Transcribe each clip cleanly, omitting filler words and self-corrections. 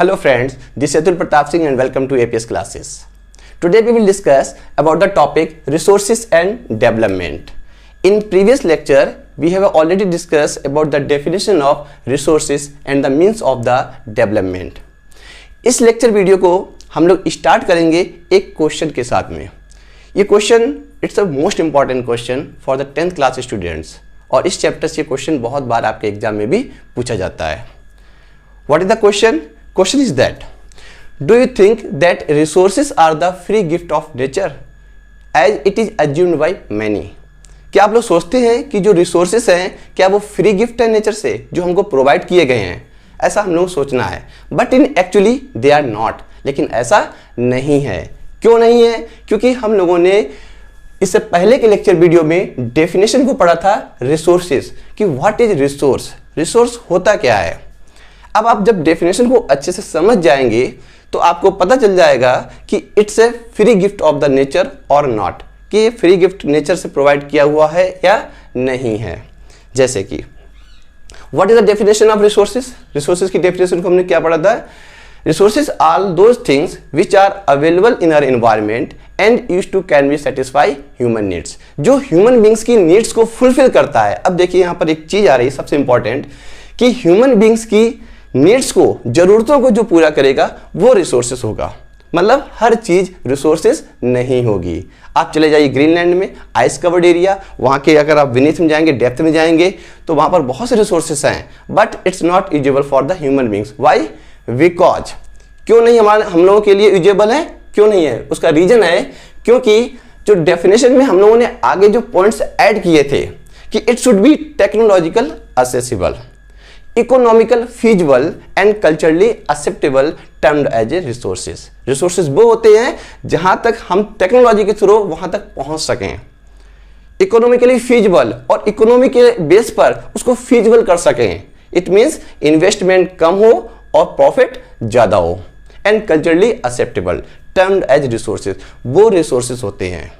Hello friends, this is Atul Pratap Singh and welcome to APS classes. Today we will discuss about the topic resources and development. In previous lecture, we have already discussed about the definition of resources and the means of the development. इस lecture video को हम लोग start करेंगे एक question के साथ में. ये question it's a most important question for the 10th class students और इस चैप्टर से क्वेश्चन बहुत बार आपके एग्जाम में भी पूछा जाता है. What is the question? Question is that do you think that resources are the free gift of nature as it is assumed by many. क्या आप लोग सोचते हैं कि जो रिसोर्सेज हैं क्या वो फ्री गिफ्ट है नेचर से जो हमको प्रोवाइड किए गए हैं? ऐसा हम लोग सोचना है, but in actually they are not. लेकिन ऐसा नहीं है. क्यों नहीं है? क्योंकि हम लोगों ने इससे पहले के लेक्चर वीडियो में डेफिनेशन को पढ़ा था रिसोर्सेज कि व्हाट इज रिसोर्स, रिसोर्स होता क्या है. अब आप जब डेफिनेशन को अच्छे से समझ जाएंगे तो आपको पता चल जाएगा कि it's a free gift of the nature और नॉट, कि ये फ्री गिफ्ट नेचर से प्रोवाइड किया हुआ है या नहीं है. जैसे कि what is the definition of resources. Resources की डेफिनेशन को हमने क्या पढ़ा था? Resources are those things which are available in our environment and used to can be satisfy human needs. जो ह्यूमन बींग्स की नीड्स को फुलफिल करता है. अब देखिए यहाँ पर एक चीज आ रही है सबसे इंपॉर्टेंट, कि ह्यूमन बींग्स की नीड्स को, जरूरतों को जो पूरा करेगा वो रिसोर्सेस होगा. मतलब हर चीज रिसोर्सेस नहीं होगी. आप चले जाइए ग्रीनलैंड में, आइस कवर्ड एरिया, वहां के अगर आप विनीथ में जाएंगे, डेप्थ में जाएंगे तो वहां पर बहुत से रिसोर्सेस हैं, but it's not usable for the human beings. Why? Because क्यों नहीं हम लोगों के लिए यूजेबल है? क्यों नहीं है? उसका रीजन है क्योंकि जो डेफिनेशन में हम लोगों ने आगे जो पॉइंट्स ऐड किए थे कि it should be technological accessible, economical feasible and culturally acceptable termed as a resources. Resources वो होते हैं जहां तक हम टेक्नोलॉजी के थ्रू वहां तक पहुंच सकें, इकोनॉमिकली फीजिबल और इकोनॉमी के बेस पर उसको फीजिबल कर सकें. इट मींस इन्वेस्टमेंट कम हो और प्रॉफिट ज्यादा हो. And culturally acceptable termed as resources, वो रिसोर्सेज होते हैं.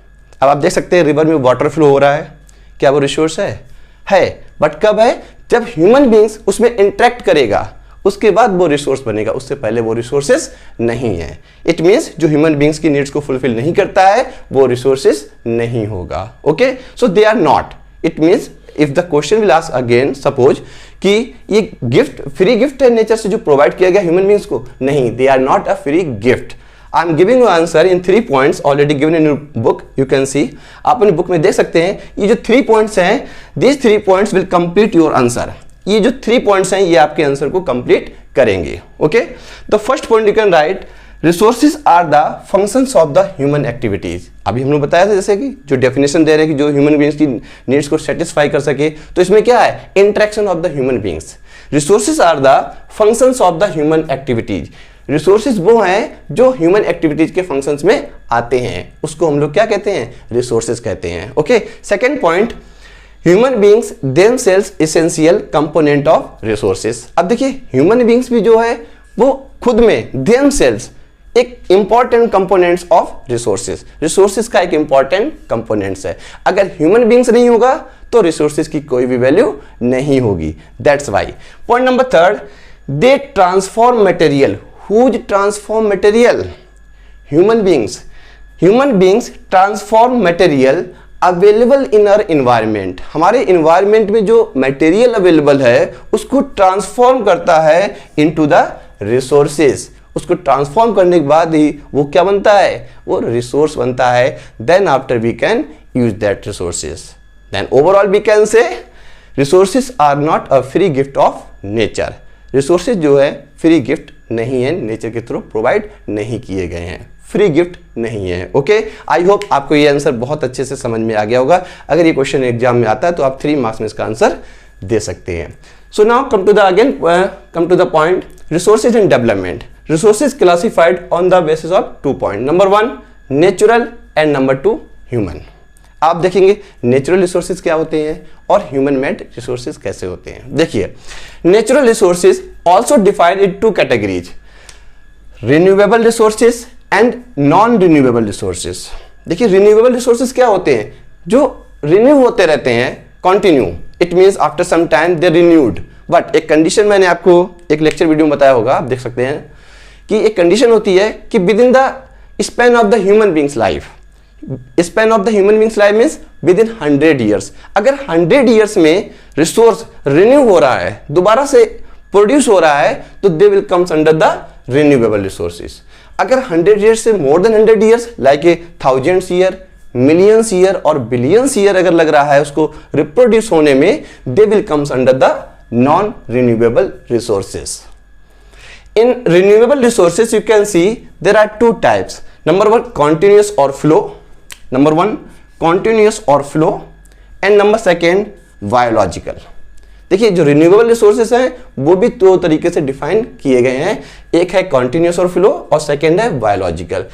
अब आप देख सकते हैं रिवर में वाटर फ्लो हो रहा है, क्या वो रिसोर्स है, बट कब है? जब ह्यूमन बींग्स उसमें इंटरेक्ट करेगा उसके बाद वो रिसोर्स बनेगा, उससे पहले वो रिसोर्सेस नहीं है. इट मींस जो ह्यूमन बींग्स की नीड्स को फुलफिल नहीं करता है वो रिसोर्सेस नहीं होगा. Okay, so they are not. It means if the question will ask again, suppose कि ये गिफ्ट फ्री गिफ्ट है नेचर से जो प्रोवाइड किया गया ह्यूमन बींग्स को, नहीं, they are not a free gift. I am giving you answer in 3 points already given in your book. You can सी, आप अपनी बुक में देख सकते हैं ये जो 3 पॉइंट्स हैं, this 3 points will complete your answer. ये जो 3 पॉइंट्स हैं ये आपके आंसर को कंप्लीट करेंगे. Okay, the first point you can write, resources are the functions of the human activities. अभी हम लोग बताया था जैसे कि जो डेफिनेशन दे रहे हैं कि जो ह्यूमन बींग्स की नीड्स को सेटिस्फाई कर सके, तो इसमें क्या है? Interaction of the human beings. Resources are the functions of the human activities. Resources वो हैं जो ह्यूमन एक्टिविटीज के फंक्शंस में आते हैं, उसको हम लोग क्या कहते हैं? रिसोर्सेज कहते हैं. Okay, second point, human beings themselves essential component of resources. अब देखिए ह्यूमन बींग्स भी जो है वो खुद में देमसेल्व्स एक important components of resources. Resources का एक इंपॉर्टेंट कंपोनेंट्स है. अगर ह्यूमन बींग्स नहीं होगा तो रिसोर्सेज की कोई भी वैल्यू नहीं होगी. That's why. Point number third, they transform material. Who's transform material? Human beings. Human beings transform material available in our environment. हमारे environment में जो material available है उसको transform करता है into the resources. उसको transform करने के बाद ही वो क्या बनता है? वो resource बनता है. Then after we can use that resources. Then overall we can say resources are not a free gift of nature. Resources जो है फ्री गिफ्ट नहीं है, नेचर के थ्रू प्रोवाइड नहीं किए गए हैं, फ्री गिफ्ट नहीं है. ओके, आई होप आपको ये आंसर बहुत अच्छे से समझ में आ गया होगा. अगर ये क्वेश्चन एग्जाम में आता है तो आप 3 मार्क्स में इसका आंसर दे सकते हैं. So now come to the point, resources and development. Resources classified on the basis of 2 point. Number 1 natural and number 2 human. आप देखेंगे नेचुरल रिसोर्सेज क्या होते हैं और ह्यूमन मेड रिसोर्सेज कैसे होते हैं. देखिए, natural resources also defined in 2 categories, renewable resources and non renewable resources. देखिए, रिन्यूएबल रिसोर्सेज क्या होते हैं? जो रिन्यू होते रहते हैं continue. It means after some time they renewed. But एक कंडीशन मैंने आपको एक लेक्चर वीडियो में बताया होगा, आप देख सकते हैं कि एक कंडीशन होती है कि with in the span of the human beings life, span of the human beings life means with in 100 years, अगर 100 ईयर्स में रिसोर्स रिन्यू हो रहा है, दोबारा से प्रोड्यूस हो रहा है, तो they will comes under the renewable resources. अगर 100 ईयर्स से more than 100 years like a thousands year, millions year और बिलियंस ईयर अगर लग रहा है उसको रिप्रोड्यूस होने में, they will comes under the non renewable resources. In renewable resources you can see there are two types. Number one, continuous or flow. Number one, continuous or flow, and number second, biological. देखिए जो renewable resources हैं वो भी दो तरीके से define किए गए हैं, एक है कॉन्टिन्यूस और फ्लो और सेकेंड है बायोलॉजिकल।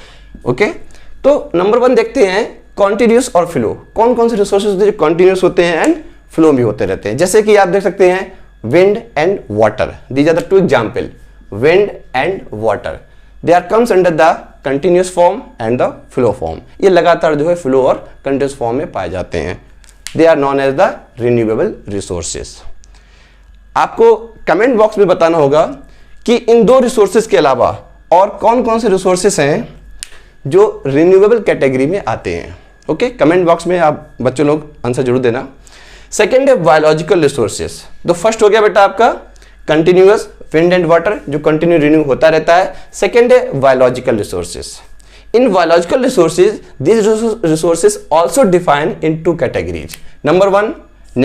ओके, तो नंबर वन देखते हैं कॉन्टिन्यूस और फ्लो। कौन कौन से रिसोर्सेज होते हैं जो कॉन्टिन्यूस होते हैं एंड फ्लो भी होते रहते हैं, जैसे कि आप देख सकते हैं wind and water. These are the two example, wind and water, they are comes under the continuous form and the flow form। ये लगातार जो है फ्लो और कंटिन्यूस फॉर्म में पाए जाते हैं। they are known as the renewable resources। आपको कमेंट बॉक्स में बताना होगा कि इन दो रिसोर्सेज के अलावा और कौन कौन से रिसोर्सेज हैं जो रिन्यूएबल कैटेगरी में आते हैं। ओके, कमेंट बॉक्स में आप बच्चों लोग आंसर जरूर देना। सेकेंड है बायोलॉजिकल रिसोर्सेज। तो फर्स्ट हो गया बेटा आपका कंटिन्यूअस विंड एंड वाटर जो कंटिन्यू रिन्यू होता रहता है। सेकेंड है biological resources. In biological resources these resources also define in two categories. Number one,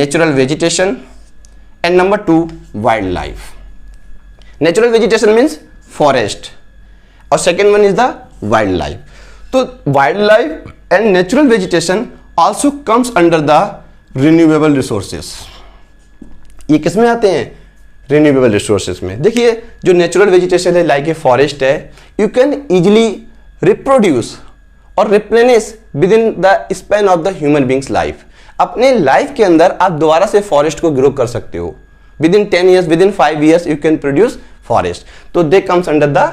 natural vegetation and number two, wildlife. Natural vegetation means forest और second one is the wildlife. तो wildlife and natural vegetation also comes under the renewable resources। ये किस में आते हैं? Renewable resources में। देखिए जो नेचुरल वेजिटेशन है लाइक ए फॉरेस्ट है, यू कैन इजिली रिप्रोड्यूस और replenish with in the span of the human beings life. अपने लाइफ के अंदर आप दोबारा से फॉरेस्ट को ग्रो कर सकते हो। Within 10 years, within 5 years you can produce forest. तो they comes under the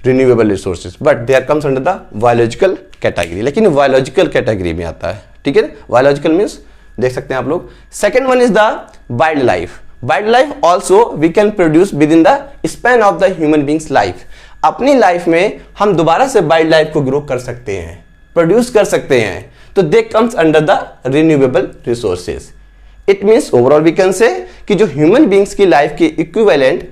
renewable resources, but they are comes under the biological category. लेकिन बायोलॉजिकल कैटेगरी में आता है, ठीक है। बायोलॉजिकल मीन्स देख सकते हैं आप लोग। Second one is the wild life. Wildlife also we can produce within the span of the human beings life। अपनी लाइफ में हम दोबारा से वाइल्ड लाइफ को ग्रो कर सकते हैं, प्रोड्यूस कर सकते हैं, तो they comes under the renewable resources. It means overall we can say कि जो ह्यूमन बींग्स की लाइफ के इक्विवेलेंट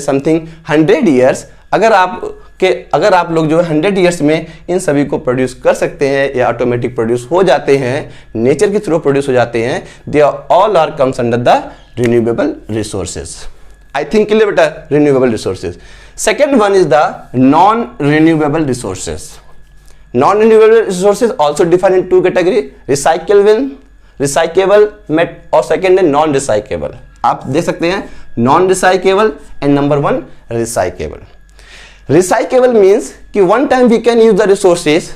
समथिंग 100 ईयर्स, अगर आप लोग जो है 100 ईयर्स में इन सभी को प्रोड्यूस कर सकते हैं या ऑटोमेटिक प्रोड्यूस हो जाते हैं, नेचर के थ्रू प्रोड्यूस हो जाते हैं, they all are comes under the renewable resources। I think clear बेटा renewable resources। Second one is the non-renewable resources। Non-renewable resources also defined in two category, recyclable और second है non-recyclable। आप देख सकते हैं non-recyclable and number one recyclable। Recyclable means कि one time we can use the resources,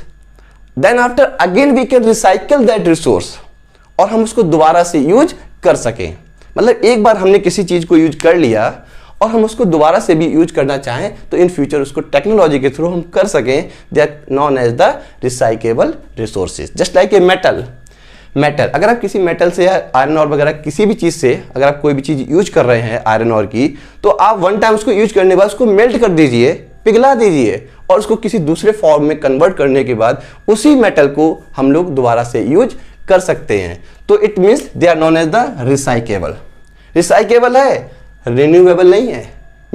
then after again we can recycle that resource और हम उसको दोबारा से यूज कर सकें। मतलब एक बार हमने किसी चीज को यूज कर लिया और हम उसको दोबारा से भी यूज करना चाहें तो इन फ्यूचर उसको टेक्नोलॉजी के थ्रू हम कर सकें, they are known as the recyclable resources. Just like a metal. अगर आप किसी मेटल से या आयरन और वगैरह किसी भी चीज से अगर आप कोई भी चीज यूज कर रहे हैं आयरन और की, तो आप वन टाइम उसको यूज करने के बाद उसको मेल्ट कर दीजिए, पिघला दीजिए और उसको किसी दूसरे फॉर्म में कन्वर्ट करने के बाद उसी मेटल को हम लोग दोबारा से यूज कर सकते हैं। तो it means they are known as the recyclable. Recyclable है, रिन्यूएबल नहीं है,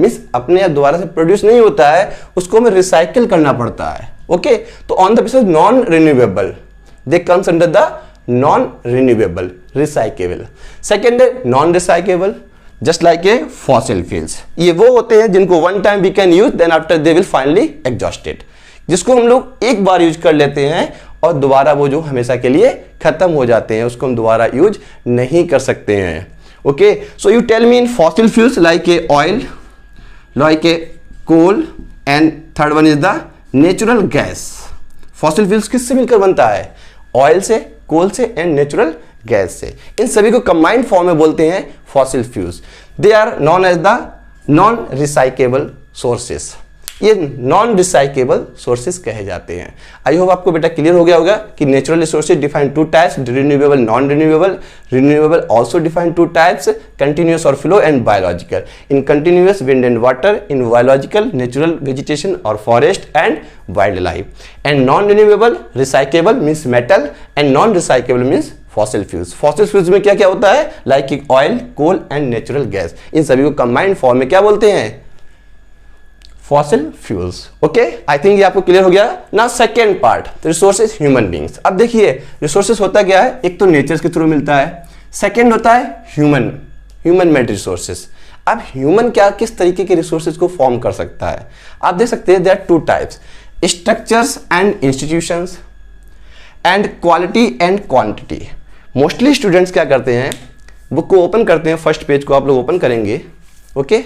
मीन्स अपने दोबारा से प्रोड्यूस नहीं होता है, उसको हमें रिसाइकिल करना पड़ता है। ओके, तो on the basis non renewable, they comes under the non renewable recyclable. Second है non recyclable, just like a fossil fuels. ये वो होते हैं जिनको one time we can use, then after they will finally exhausted, जिसको हम लोग एक बार यूज कर लेते हैं और दोबारा वो जो हमेशा के लिए खत्म हो जाते हैं, उसको हम दोबारा यूज नहीं कर सकते हैं। Okay, so you tell me in fossil fuels like a oil, like a coal and third one is the natural gas. Fossil fuels किससे मिलकर बनता है? ऑयल से, कोल से एंड नेचुरल गैस से। इन सभी को कंबाइंड फॉर्म में बोलते हैं fossil fuels. They are known as the non recyclable sources. ये नॉन रिसाइकेबल सोर्सेज कहे जाते हैं। आई होप आपको बेटा क्लियर हो गया होगा कि natural resources define two types, renewable, non renewable. Renewable also define two types, continuous और flow and biological. In continuous wind and water, in biological natural vegetation और forest and wildlife. And non renewable recyclable means metal and non recyclable means fossil fuels. Fossil fuels में क्या क्या होता है, like oil, coal and natural gas. इन सभी को combined form में क्या बोलते हैं, fossil fuels. Okay, I think ये आपको क्लियर हो गया ना। Second part, resources human beings. अब देखिए रिसोर्सेज होता क्या है, एक तो नेचर के थ्रू मिलता है, सेकेंड होता है ह्यूमन मेड रिसोर्सेज। अब ह्यूमन क्या किस तरीके के रिसोर्सेज को फॉर्म कर सकता है, आप देख सकते हैं there are two types, structures and institutions and quality and quantity. Mostly students क्या करते हैं, बुक को ओपन करते हैं, फर्स्ट पेज को आप लोग ओपन करेंगे, ओके,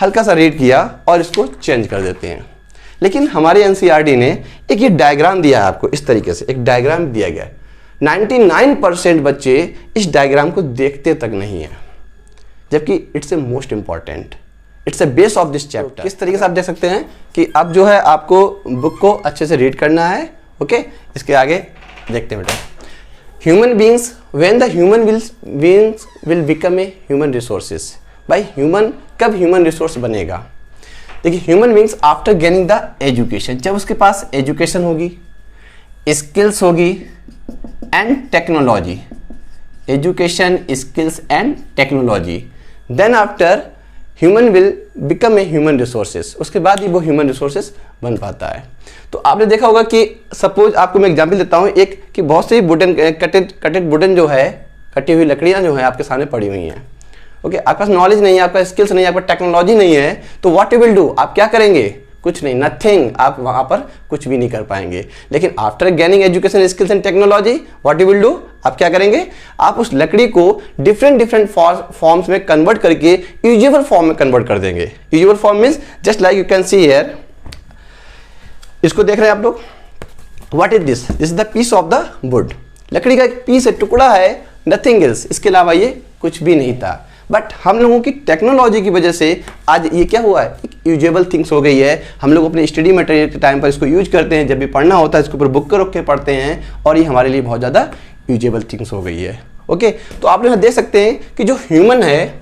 हल्का सा रीड किया और इसको चेंज कर देते हैं। लेकिन हमारे एनसीईआरटी ने एक ये डायग्राम दिया है आपको, इस तरीके से एक डायग्राम दिया गया है। 99% बच्चे इस डायग्राम को देखते तक नहीं है, जबकि it's a most important, it's a base of this chapter. किस तरीके से आप देख सकते हैं कि अब जो है आपको बुक को अच्छे से रीड करना है, ओके। इसके आगे देखते हैं बेटा, human beings, when the human beings will become a human resources. भाई ह्यूमन कब ह्यूमन रिसोर्स बनेगा, देखिए human beings after gaining the education, जब उसके पास एजुकेशन होगी, स्किल्स होगी and technology, education, skills and technology, then after human will become a human resources. उसके बाद ही वो ह्यूमन रिसोर्सेज बन पाता है। तो आपने देखा होगा कि सपोज आपको मैं एग्जांपल देता हूँ एक, कि बहुत सी वुडन कटेड वुडन जो है, कटी हुई लकड़ियाँ जो है आपके सामने पड़ी हुई हैं, ओके, आपके पास नॉलेज नहीं है, आपका स्किल्स नहीं है, आपका टेक्नोलॉजी नहीं है, तो व्हाट यू विल डू, आप क्या करेंगे, कुछ नहीं, नथिंग, आप वहाँ पर कुछ भी नहीं कर पाएंगे। लेकिन after gaining education, skills and technology, what you will do, आप क्या करेंगे, आप उस लकड़ी को डिफरेंट फॉर्म्स में कन्वर्ट करके यूजेबल फॉर्म में कन्वर्ट कर देंगे। Usable form means just like you can see here, इसको देख रहे हैं आप लोग, what is this, this is the piece of the wood, लकड़ी का एक पीस है, टुकड़ा है, नथिंग एल्स, इसके अलावा ये कुछ भी नहीं था। बट हम लोगों की टेक्नोलॉजी की वजह से आज ये क्या हुआ है, एक यूजेबल थिंग्स हो गई है। हम लोग अपने स्टडी मटेरियल के टाइम पर इसको यूज करते हैं, जब भी पढ़ना होता है इसके ऊपर बुक रख के पढ़ते हैं, और ये हमारे लिए बहुत ज़्यादा यूजेबल थिंग्स हो गई है, ओके। तो आप लोग देख सकते हैं कि जो ह्यूमन है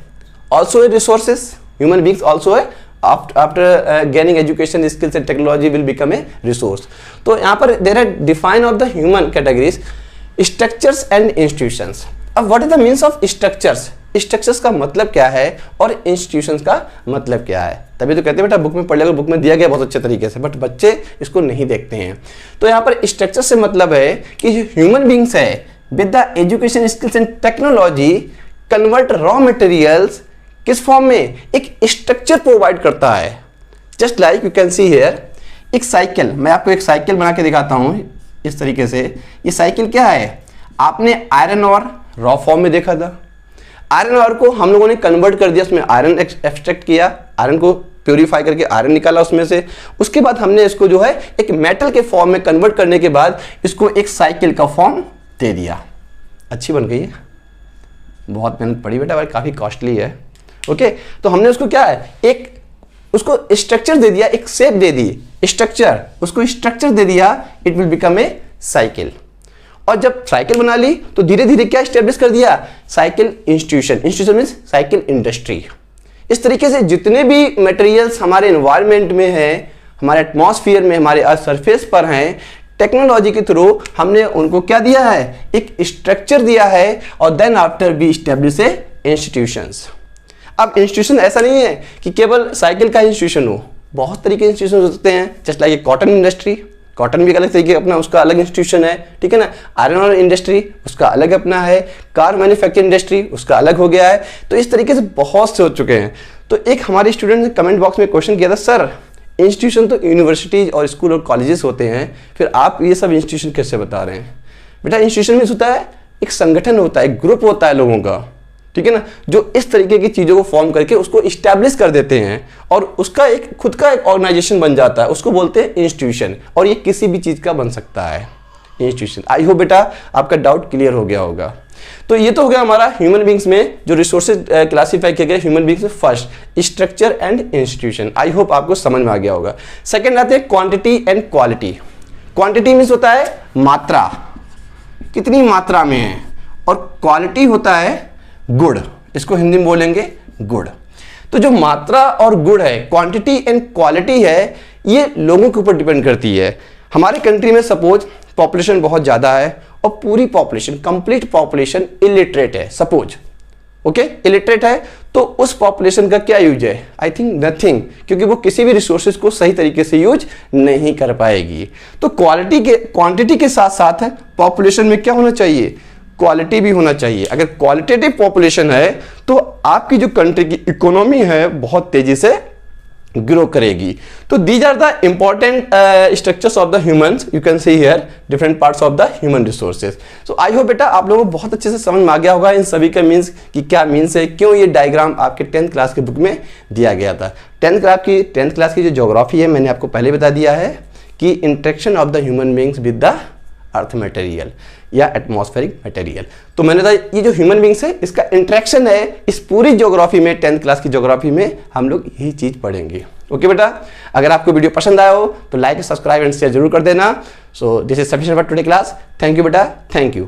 also a resources, human beings also है, after gaining education, skills and technology will become a resource. तो यहाँ पर there are define of the human categories, structures and institutions. अब what is the means of structures, structures का मतलब क्या है और इंस्टीट्यूशंस का मतलब क्या है, तभी तो कहते हैं बेटा बुक में पढ़ लेगा, बुक में दिया गया बहुत अच्छे तरीके से, बट बच्चे इसको नहीं देखते हैं। तो यहाँ पर स्ट्रक्चर से मतलब है कि जो ह्यूमन बींग्स है with the education, skills and technology convert raw materials किस फॉर्म में, एक स्ट्रक्चर प्रोवाइड करता है। Just like you can see here, एक साइकिल, मैं आपको एक साइकिल बना के दिखाता हूँ इस तरीके से। ये साइकिल क्या है, आपने आयरन और रॉ फॉर्म में देखा था, आयरन और को हम लोगों ने कन्वर्ट कर दिया, उसमें आयरन एक्सट्रैक्ट किया, आयरन को प्योरीफाई करके आयरन निकाला उसमें से, उसके बाद हमने इसको जो है एक मेटल के फॉर्म में कन्वर्ट करने के बाद इसको एक साइकिल का फॉर्म दे दिया। अच्छी बन गई है, बहुत मेहनत पड़ी बेटा, भाई काफ़ी कॉस्टली है, ओके। तो हमने उसको क्या है, एक उसको स्ट्रक्चर दे दिया, एक शेप दे दी, स्ट्रक्चर, उसको स्ट्रक्चर दे दिया, it will become A cycle. और जब साइकिल बना ली तो धीरे धीरे क्या स्टेब्लिश कर दिया, cycle institution, institution means cycle industry. इस तरीके से जितने भी मटेरियल्स हमारे एनवायरनमेंट में हैं, हमारे एटमॉस्फेयर में, हमारे अर्थ सरफेस पर हैं, टेक्नोलॉजी के थ्रू हमने उनको क्या दिया है, एक स्ट्रक्चर दिया है, और देन आफ्टर बी स्टेब्लिश ए इंस्टीट्यूशंस। अब इंस्टीट्यूशन ऐसा नहीं है कि केवल साइकिल का इंस्टीट्यूशन हो, बहुत तरीके के इंस्टीट्यूशन हो सकते हैं। Just like cotton industry, cotton भी एक अलग तरीके अपना उसका अलग इंस्टीट्यूशन है, ठीक है ना। आयरन और इंडस्ट्री उसका अलग अपना है, कार मैन्युफैक्चरिंग इंडस्ट्री उसका अलग हो गया है। तो इस तरीके से बहुत से हो चुके हैं। तो एक हमारे स्टूडेंट ने कमेंट बॉक्स में क्वेश्चन किया था, सर इंस्टीट्यूशन तो यूनिवर्सिटीज और स्कूल और कॉलेजेस होते हैं, फिर आप ये सब इंस्टीट्यूशन कैसे बता रहे हैं। बेटा इंस्टीट्यूशन मीन्स होता है एक संगठन होता है, एक ग्रुप होता है लोगों का, ठीक है ना, जो इस तरीके की चीज़ों को फॉर्म करके उसको इस्टेब्लिश कर देते हैं और उसका एक खुद का एक ऑर्गेनाइजेशन बन जाता है, उसको बोलते हैं इंस्टीट्यूशन। और ये किसी भी चीज़ का बन सकता है, इंस्टीट्यूशन। आई होप बेटा आपका डाउट क्लियर हो गया होगा। तो ये तो हो गया हमारा ह्यूमन बींग्स में जो रिसोर्सेज क्लासीफाई किए गए ह्यूमन बींग्स में। First structure and institution, I hope आपको समझ में आ गया होगा। सेकंड आते हैं quantity and quality. Quantity means होता है मात्रा, कितनी मात्रा में है, और क्वालिटी होता है गुण, इसको हिंदी में बोलेंगे गुण। तो जो मात्रा और गुण है, क्वांटिटी एंड क्वालिटी है, ये लोगों के ऊपर डिपेंड करती है। हमारे कंट्री में सपोज पॉपुलेशन बहुत ज़्यादा है और पूरी पॉपुलेशन, कंप्लीट पॉपुलेशन इलिटरेट है, सपोज ओके इलिटरेट है, तो उस पॉपुलेशन का क्या यूज है? आई थिंक नथिंग, क्योंकि वो किसी भी रिसोर्सेज को सही तरीके से यूज नहीं कर पाएगी। तो क्वांटिटी के साथ साथ पॉपुलेशन में क्या होना चाहिए? क्वालिटी भी होना चाहिए। अगर क्वालिटेटिव पॉपुलेशन है तो आपकी जो कंट्री की इकोनॉमी है बहुत तेजी से ग्रो करेगी। तो these are the important structures of the humans, you can see here different parts of the human resources. So I hope बेटा आप लोगों को बहुत अच्छे से समझ में आ गया होगा इन सभी का मीन्स कि क्या मीन्स है, क्यों ये डायग्राम आपके 10th क्लास के बुक में दिया गया था। 10th क्लास की जो ज्योग्राफी है मैंने आपको पहले बता दिया है कि interaction of the human beings with the earth material या एटमॉस्फेरिक मटेरियल। तो मैंने बताया ये जो ह्यूमन बींग्स है इसका इंटरेक्शन है, इस पूरी ज्योग्राफी में 10th क्लास की ज्योग्राफी में हम लोग यही चीज पढ़ेंगे। ओके बेटा, अगर आपको वीडियो पसंद आया हो तो लाइक, सब्सक्राइब एंड शेयर जरूर कर देना। So this is sufficient for today class. Thank you बेटा, थैंक यू।